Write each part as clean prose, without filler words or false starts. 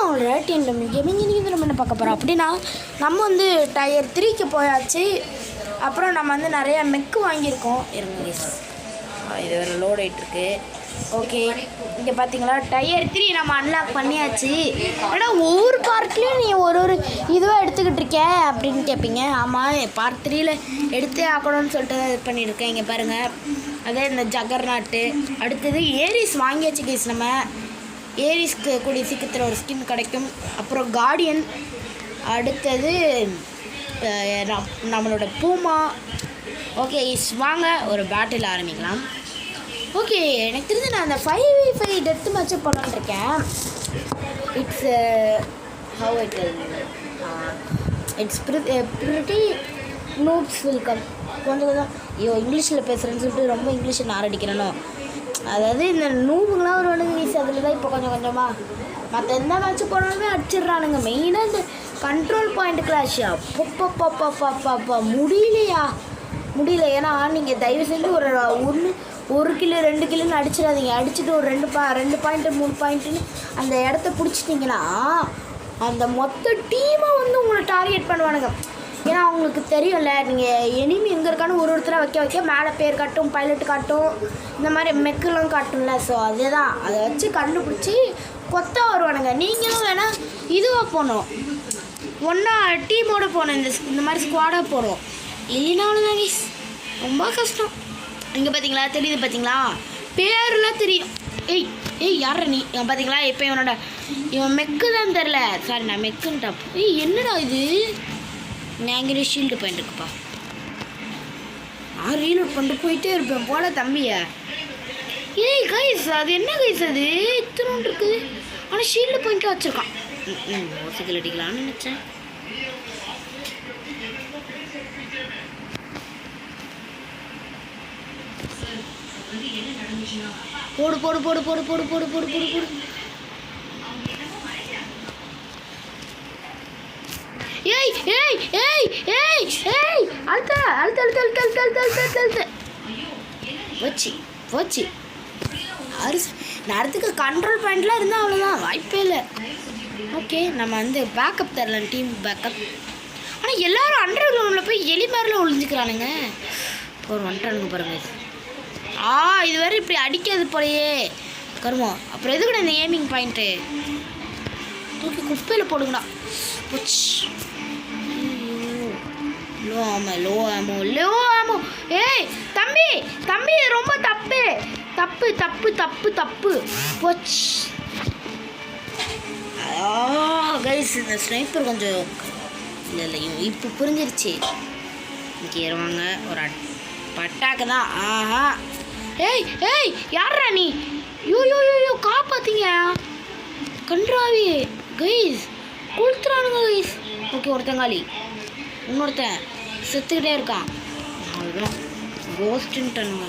அவங்களோட team gaming இன்றைக்கி நம்ம என்ன பார்க்க போகிறோம் அப்படின்னா, நம்ம வந்து டயர் 3க்கு போயாச்சு. அப்புறம் நம்ம வந்து நிறையா மெக்கு வாங்கியிருக்கோம். இருங்க இது வேறு லோட் ஆகிட்டுருக்கு. ஓகே, இங்கே பார்த்தீங்களா டயர் 3 நம்ம அன்லாக் பண்ணியாச்சு. ஏன்னா ஒவ்வொரு பார்ட்லேயும் நீ ஒரு இதுவாக எடுத்துக்கிட்டு இருக்கேன் அப்படின்னு கேட்பீங்க. ஆமாம், பார்ட் 3ல் எடுத்தே ஆக்கணும்னு சொல்லிட்டு இது பண்ணியிருக்கேன். இங்கே பாருங்கள், அதே இந்த ஜகர் நாட்டு. அடுத்தது ஏரிஸ் வாங்கியாச்சு கேஸ். நம்ம ஏரிஸ்க்கு கூடிய சீக்கிரத்தில் ஒரு ஸ்கின் கிடைக்கும். அப்புறம் கார்டியன். அடுத்தது நம்மளோட பூமா. ஓகே வாங்க ஒரு பேட்டில் ஆரம்பிக்கலாம். ஓகே, எனக்கு தெரிஞ்சு நான் அந்த 5v5 டெத்து மேட்சை பண்ணலான்னு இருக்கேன். It's how it's pretty noobs welcome. கொஞ்சம் ஐயோ இங்கிலீஷில் பேசுகிறேன்னு சொல்லிட்டு ரொம்ப இங்கிலீஷை நான் அடிக்கிறேனோ. அதாவது இந்த நூபுங்களாம் ஒரு ஒன்று வீசி அதில் தான் இப்போ கொஞ்சம் கொஞ்சமாக மற்ற எந்த மேட்ச்சு போனாலுமே அடிச்சிடுறானுங்க. மெயினாக இந்த கண்ட்ரோல் பாயிண்ட் கிளாஷா பப்பா முடியல. ஏன்னா நீங்கள் தயவு செஞ்சு ஒரு கிலோ 2 கிலோன்னு அடிச்சிடாதீங்க. அடிச்சுட்டு ஒரு 2 பாயிண்ட்டு 3 பாயிண்ட்டுன்னு அந்த இடத்த பிடிச்சிட்டிங்கன்னா அந்த மொத்த டீமை வந்து உங்களை டார்கெட் பண்ணுவானுங்க. ஏன்னா அவங்களுக்கு தெரியும்ல, நீங்கள் எனிமி எங்கே இருக்கான்னு ஒருத்தராக வைக்க மேலே பேர் காட்டும், பைலட் காட்டும், இந்த மாதிரி மெக்கெல்லாம் காட்டும்ல. ஸோ அதே தான், அதை வச்சு கண்டுபிடிச்சி கொத்தா வருவானுங்க. நீங்களும் வேணால் இதுவாக போகணும், ஒன்றா டீமோடு போகணும், இந்த மாதிரி ஸ்குவாடாக போகணும். இல்லைனாலும் தாங்க ரொம்ப கஷ்டம். இங்கே பார்த்தீங்களா, தெரியுது பார்த்தீங்களா, பேரெலாம் தெரியும். ஏய் யார நீ பார்த்தீங்களா? இப்போ இவன் மெக்கு தான் தெரில. சாரி, நான் மெக்குன்னு டாப். என்னடா இது, நேங்கிற ஷீல்டு பாயிண்ட் இருக்குப்பா. நான் ரீலோட் பண்ணிட்டு போயிட்டே இருப்பேன் போல தம்பியை. ஏய் கைஸ், அது என்ன கைஸ், அது இத்தனை இருக்குது. ஆனால் ஷீல்டு பாயிண்ட்டாக வச்சுருக்கான். ஓசிக்கல் அடிக்கலான்னு நினச்சேன். போடு போடு போடு போடு போடு போடு போடு போடு போடு. ஏய் ஏய் ஏய் ஏய் ஏய் அழுத்த போச்சு நேரத்துக்கு கண்ட்ரோல் பாயிண்ட்லாம் இருந்தால் அவ்வளோதான், வாய்ப்பே இல்லை. ஓகே, நம்ம வந்து பேக்கப் தரலாம், டீம் பேக்கப். ஆனால் எல்லோரும் அண்டர் கிரவுண்டில் போய் எலி மாதிரிலாம் ஒழிஞ்சிக்கிறானுங்க. ஒரு வந்துட்டானுங்க பாருங்க. இது வேறு இப்படி அடிக்காது போலையே கருமம். அப்புறம் எதுக்குடா இந்த ஏமிங் பாயிண்ட்டு தூக்கி குப்பையில் போடுங்கடா. லோ ஆமோ. ஏய் தம்பி ரொம்ப தப்பு போச்சு. கைஸ், இந்த ஸ்னைப்பர் கொஞ்சம் இல்லை இப்போ புரிஞ்சிருச்சு. இங்கே ஏறுவாங்க ஒரு பட்டாக்கு தான். ஆஹா, ஏய் யாரா நீ? யோ காப்பாத்தீங்க கன்றாவி கைஸ், கொளுத்துறானுங்க கைஸ். ஓகே, ஒருத்தங்காலி, இன்னொருத்தன் செத்துக்கிட்டே இருக்கான். அவ்வளோதான், கோஸ்ட்டுன்ட்டானுங்க.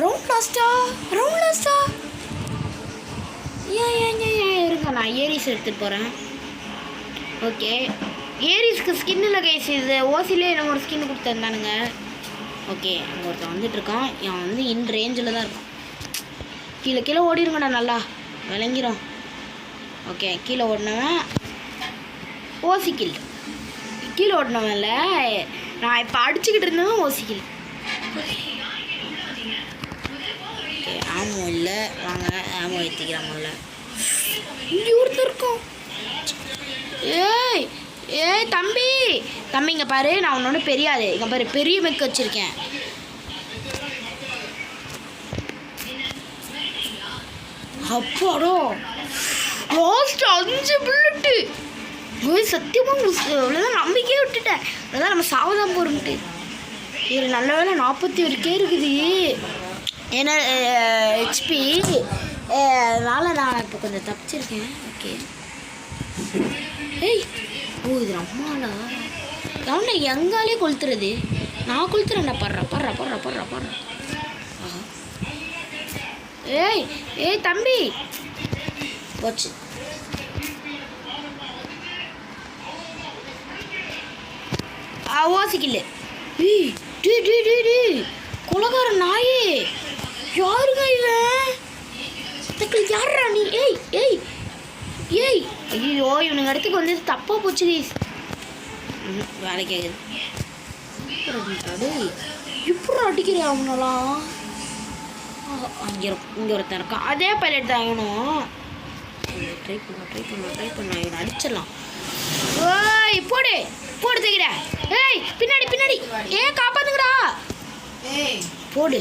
ரவுண்ட் லாஸ்டா ஏன் இருங்க, நான் ஏரிஸ் எடுத்துகிட்டு போகிறேன். ஓகே, ஏரிஸ்க்கு ஸ்கின் இல்லை கைஸ். இது ஓசிலே நம்ம ஒரு ஸ்கின் கொடுத்துருந்தானுங்க. ஓகே, அங்கே ஒருத்தன் வந்துட்டுருக்கான். இவன் வந்து இன் ரேஞ்சில் தான் இருக்கான். கீழே ஓடிருங்கடா, நல்லா விளங்கிரும். ஓகே, கீழே ஓடினவன் ஓசிக்கில். கீழே ஓடினவன் இல்லை, நான் இப்போ அடிச்சுக்கிட்டு இருந்தவன் ஓசிக்கில். ஓகே, ஆமோ இல்லை, வாங்க ஆமோ ஏற்றிக்கிறாமல்ல. இங்கே ஒருத்தர் இருக்கும். ஏய் தம்பி இங்கே பாரு, நான் உன்னோட பெரியாது. இங்கே பாரு, பெரிய மெக்கு வச்சுருக்கேன். அப்பாடோ, லாஸ்ட் 5 புல்லட்டு. சத்தியமாக அவ்வளோதான், நம்பிக்கையே விட்டுட்டேன். அதான் நம்ம சாவதான் போகிறோம்ட்டு. இது நல்ல வேலை 41 இருக்குது ஏன்னா ஹெச்பி. அதனால் நான் இப்போ கொஞ்சம் தப்பிச்சிருக்கேன். ஓகே, ஏய் இது அம்மாடா, அவனை எங்காலே கொளுத்துறது. நான் கொளுத்துறேன்டா, படுறா. ஏய் தம்பி போச்சு. ஓசிக்கல. கொலகார நாயே, யாருங்க இவன்? யாரா நீ? ஏய் ஏய் ஐயோ இவனுங்க இடத்துக்கு வந்து தப்பாக போச்சு கைஸ். வேலைக்கு ஆகுது. இப்படி அடிக்கிறேன் அவனெல்லாம். இங்கே ஒருத்தன் இருக்கான். அதே பைலட் தான் இவனும். ட்ரை பண்ண இவனை அடிச்சிடலாம். ஓய் போடு தூக்கிட. ஏய் பின்னாடி ஏன் காப்பாத்துங்கடா. போடு.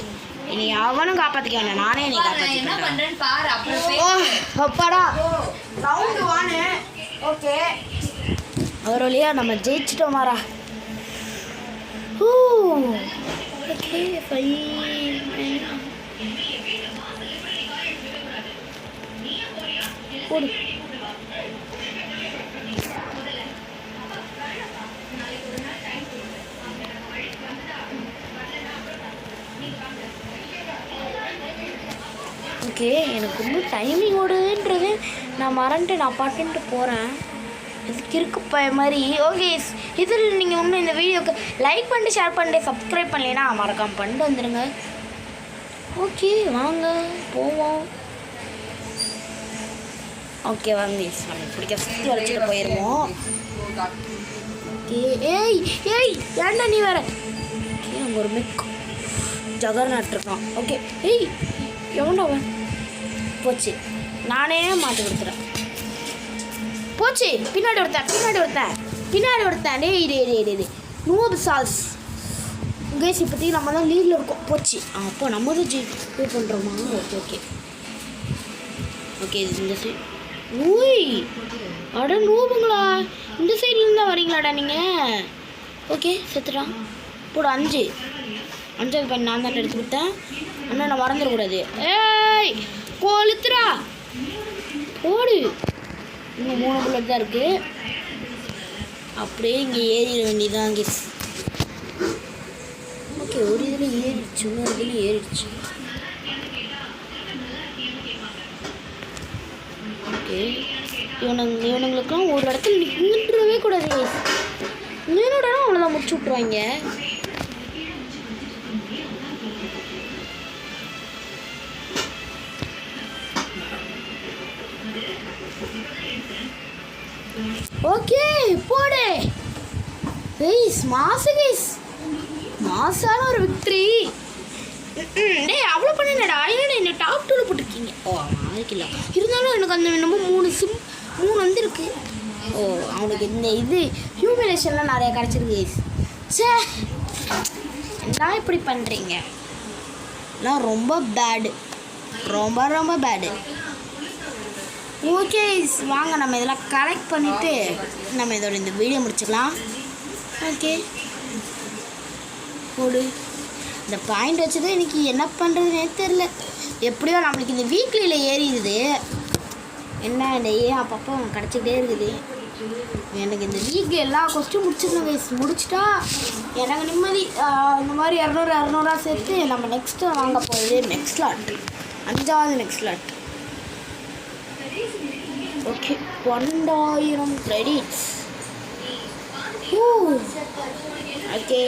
இனி அவனும் காப்பாற்றிக்க வேண்டாம், நானே நீ காப்பாற்றிக்கிறேன். ஓ அப்பாடா ரவுண்டு 1. ஓகே ஒரு வழியா நம்ம ஜெயிச்சிட்டோம் மாறா. ஓகே போடு. ஓகே எனக்கு ரொம்ப டைமிங் ஓடுதுன்றது நான் மறந்துட்டு நான் பாட்டுன்ட்டு போகிறேன். இதுக்கு இருக்கு மாதிரி. ஓகே இதில் நீங்கள் இன்னும் இந்த வீடியோக்கு லைக் பண்ணிட்டு ஷேர் பண்ணிட்டு சப்ஸ்கிரைப் பண்ணலைன்னா மறக்காம பண்ணிட்டு வந்துடுங்க. ஓகே வாங்க போவோம். ஓகே வாங்க நம்ம பிடிக்க சுற்றி வளைச்சிட்டு போயிடுவோம். ஓகே ஏய் ஏன்டா நீ வேற. ஓகே அங்கே ஒரு மிக் ஜகர்நாட் இருக்கான். ஓகே ஏய் எவன்டாவன் போச்சு. நானே மாற்றி கொடுத்துறேன். போச்சு. பின்னாடி ஒருத்தன் டே நூறு சால்ஸ் கேஸ். இப்போதைக்கு நம்ம தான் லீடில் இருக்கோம். போச்சு. அப்போ நம்ம தான் இது பண்ணுறோமா. ஓகே இந்த சைடு. ஊய் அட நூபுங்களா, இந்த சைட்லேருந்து தான் வரீங்களாடா நீங்கள். ஓகே செத்துட்டான். போட 5 பண்ணி நான் தான் எடுத்து கொடுத்தேன். அண்ணா நான் மறந்துடக்கூடாது. ஏய் கொளுத்துறா போடு. இன்னும் 3 புல்லட் தான் இருக்குது. அப்படியே இங்கே ஏறிட வேண்டியதான் கெஸ். ஓகே ஒரு இதில் ஏறிடுச்சு, இன்னொரு இதில் ஏறிடுச்சு. ஓகே இவனுங்களுக்கெல்லாம் ஒரு இடத்துல நின்றுடவே கூடாது கெஸ். நின்றுடனா அவ்வளோதான் முடிச்சு விட்ருவாங்க. ஓகே போடு கைஸ். மாசான ஒரு விக்ட்ரி. டேய் அவ்வளோ பண்ணடா. ஏன்னா என்ன டாப் 2ல போட்டிருக்கீங்க. ஓ அதுக்கில்ல இருந்தாலும் எனக்கு அந்த என்னமோ 3 வந்துருக்கு. ஓ அவனுக்கு இந்த இது ஹியூமிலேஷன்லாம் நிறைய கிடச்சிருக்கு கைஸ். சே நான் இப்படி பண்ணுறீங்க நான் ரொம்ப பேடு, ரொம்ப பேடு. ஓகே வாங்க நம்ம இதெல்லாம் கலெக்ட் பண்ணிவிட்டு நம்ம இதோட இந்த வீடியோ முடிச்சுக்கலாம். ஓகே போடு. இந்த பாயிண்ட் வச்சது எனக்கு என்ன பண்ணுறதுனே தெரில. எப்படியோ நம்மளுக்கு இந்த வீக்லியில் ஏறிடுது. என்ன இந்த அப்பப்போ கிடச்சிக்கிட்டே இருக்குது. எனக்கு இந்த வீக்லி எல்லா கொஸ்டின் முடிச்சிடணும். முடிச்சிட்டா எனக்கு நிம்மதி. இந்த மாதிரி 200 சேர்த்து நம்ம நெக்ஸ்ட்டு வாங்க போகிறது நெக்ஸ்ட் லாட், 5வது next lot. Okay 2000 credits. Okay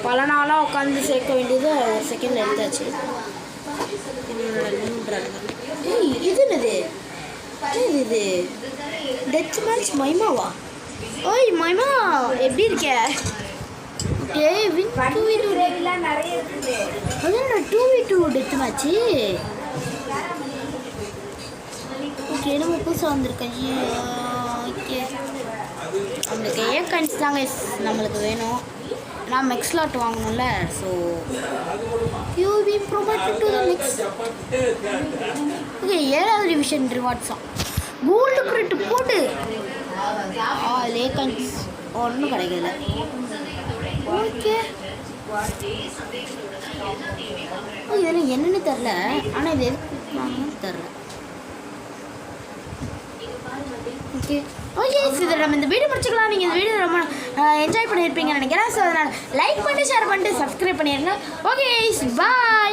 பல நாளாக உட்காந்து சேர்க்க வேண்டியது ஒரு செகண்டில் எடுத்தாச்சு. இது என்னது இது டெத் மேட்ச் மைமாவா? ஓய் மைமா எப்படி இருக்க? ஓகே வின் 2v2 நிறைய இருக்குது. அதான் 2v2 டெத் மேட்ச்சு. ஓகே நம்ம புதுசாக வந்திருக்கேன். ஓகே நம்மளுக்கு ஏகன்ஸ் தாங்க நம்மளுக்கு வேணும். நான் மெக்ஸ்லாட் வாங்கணும்ல. So you be promoted to the next. Okay 7வது டிவிஷன் ரிவார்ட்ஸா கோல்டு கிரெட் போட்டு லேகன்ஸ் ஒன்றும் கிடைக்கல. ஓகே இதெல்லாம் என்னென்னு தெரில. ஆனால் இது எதுக்கு தெரில. ஓகே இது நம்ம இந்த வீடியோ முடிச்சுக்கலாம். நீங்கள் இந்த வீடியோ ரொம்ப என்ஜாய் பண்ணியிருப்பீங்கன்னு நினைக்கிறேன். ஸோ அதனால் லைக் பண்ணிட்டு ஷேர் பண்ணிட்டு சப்ஸ்கிரைப் பண்ணிடுங்க. Okay bye.